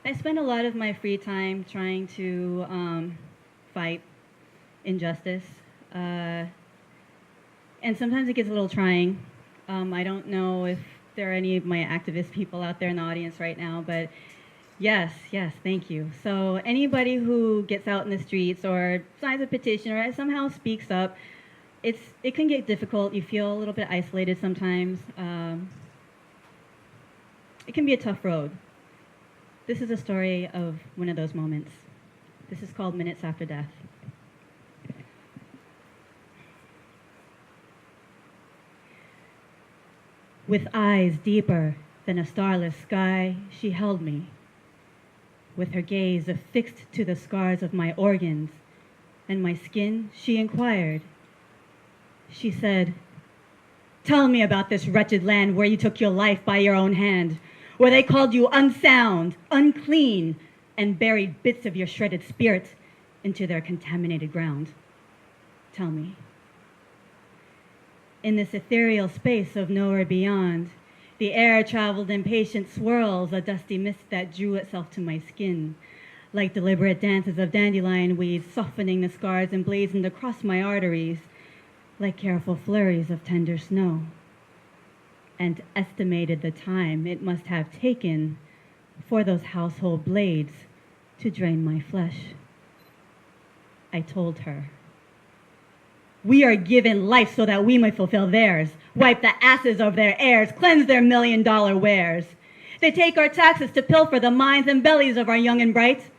I spend a lot of my free time trying to fight injustice. And sometimes it gets a little trying. I don't know if there are any of my activist people out there in the audience right now, but yes, thank you. So anybody who gets out in the streets or signs a petition or somehow speaks up, it can get difficult. You feel a little bit isolated sometimes. It can be a tough road. This is a story of one of those moments. This is called Minutes After Death. With eyes deeper than a starless sky, she held me. With her gaze affixed to the scars of my organs and my skin, she inquired. She said, "Tell me about this wretched land where you took your life by your own hand, where they called you unsound, unclean, and buried bits of your shredded spirit into their contaminated ground. Tell me." In this ethereal space of nowhere beyond, the air traveled in patient swirls, a dusty mist that drew itself to my skin, like deliberate dances of dandelion weeds softening the scars emblazoned across my arteries, like careful flurries of tender snow, and estimated the time it must have taken for those household blades to drain my flesh. I told her, "We are given life so that we may fulfill theirs, wipe the asses of their heirs, cleanse their $1,000,000 wares. They take our taxes to pilfer the minds and bellies of our young and bright,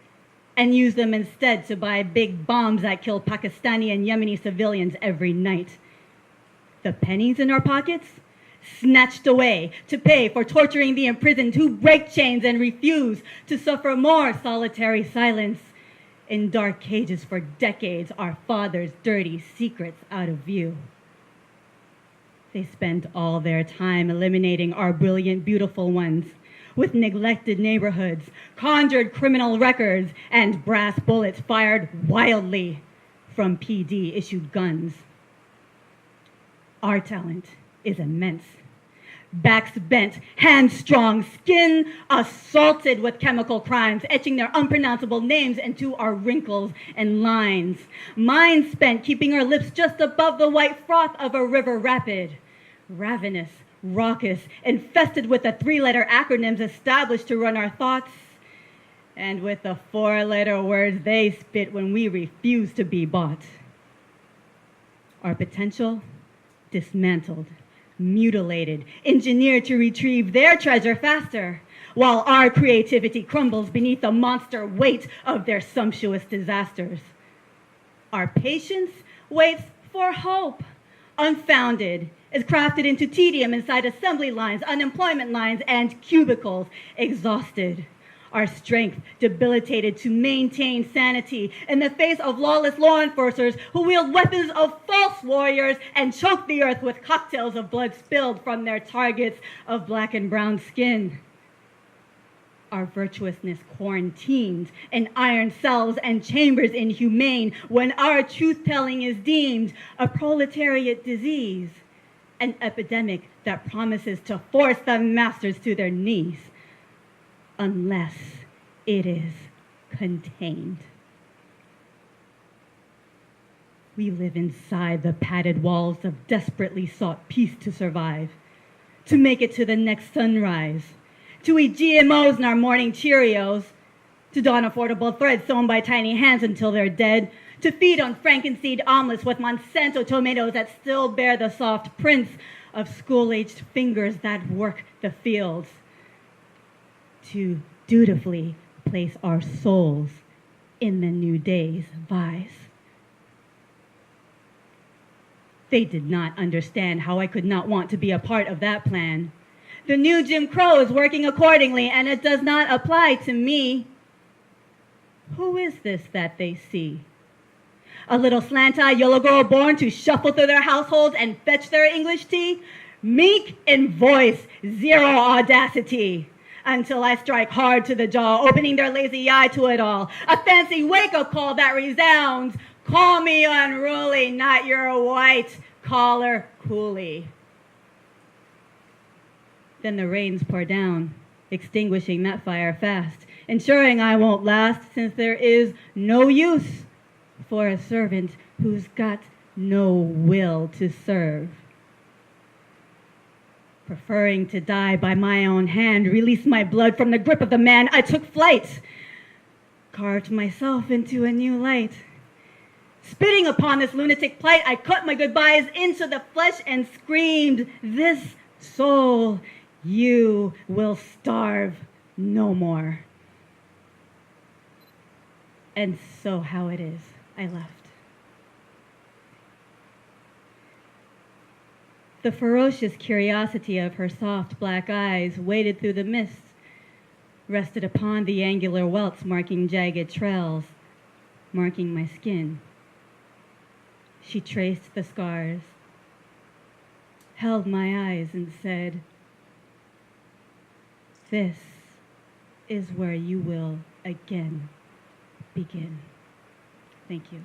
and use them instead to buy big bombs that kill Pakistani and Yemeni civilians every night. The pennies in our pockets, snatched away to pay for torturing the imprisoned who break chains and refuse to suffer more solitary silence in dark cages for decades, our fathers' dirty secrets out of view. They spend all their time eliminating our brilliant, beautiful ones with neglected neighborhoods, conjured criminal records, and brass bullets fired wildly from PD-issued guns. Our talent is immense. Backs bent, hands strong, skin assaulted with chemical crimes, etching their unpronounceable names into our wrinkles and lines. Minds spent keeping our lips just above the white froth of a river rapid. Ravenous, raucous, infested with the 3-letter acronyms established to run our thoughts, and with the 4-letter words they spit when we refuse to be bought. Our potential dismantled, mutilated, engineered to retrieve their treasure faster, while our creativity crumbles beneath the monster weight of their sumptuous disasters. Our patience waits for hope, unfounded, is crafted into tedium inside assembly lines, unemployment lines, and cubicles, exhausted. Our strength debilitated to maintain sanity in the face of lawless law enforcers who wield weapons of false warriors and choke the earth with cocktails of blood spilled from their targets of black and brown skin. Our virtuousness quarantined in iron cells and chambers inhumane when our truth-telling is deemed a proletariat disease, an epidemic that promises to force the masters to their knees, unless it is contained. We live inside the padded walls of desperately sought peace to survive, to make it to the next sunrise, to eat GMOs in our morning Cheerios, to don affordable threads sewn by tiny hands until they're dead, to feed on frankenseed omelets with Monsanto tomatoes that still bear the soft prints of school-aged fingers that work the fields, to dutifully place our souls in the new day's Weiss. They did not understand how I could not want to be a part of that plan. The new Jim Crow is working accordingly, and it does not apply to me. Who is this that they see? A little slant-eyed yellow girl born to shuffle through their households and fetch their English tea? Meek in voice, zero audacity. Until I strike hard to the jaw, opening their lazy eye to it all. A fancy wake-up call that resounds. Call me unruly, not your white collar coolie. Then the rains pour down, extinguishing that fire fast. ensuring I won't last, since there is no use for a servant who's got no will to serve. Preferring to die by my own hand, release my blood from the grip of the man, I took flight, carved myself into a new light. Spitting upon this lunatic plight, I cut my goodbyes into the flesh and screamed, "This soul, you will starve no more." And so how it is, I left. The ferocious curiosity of her soft black eyes waded through the mist, rested upon the angular welts marking jagged trails, marking my skin. She traced the scars, held my eyes and said, "This is where you will again begin." Thank you.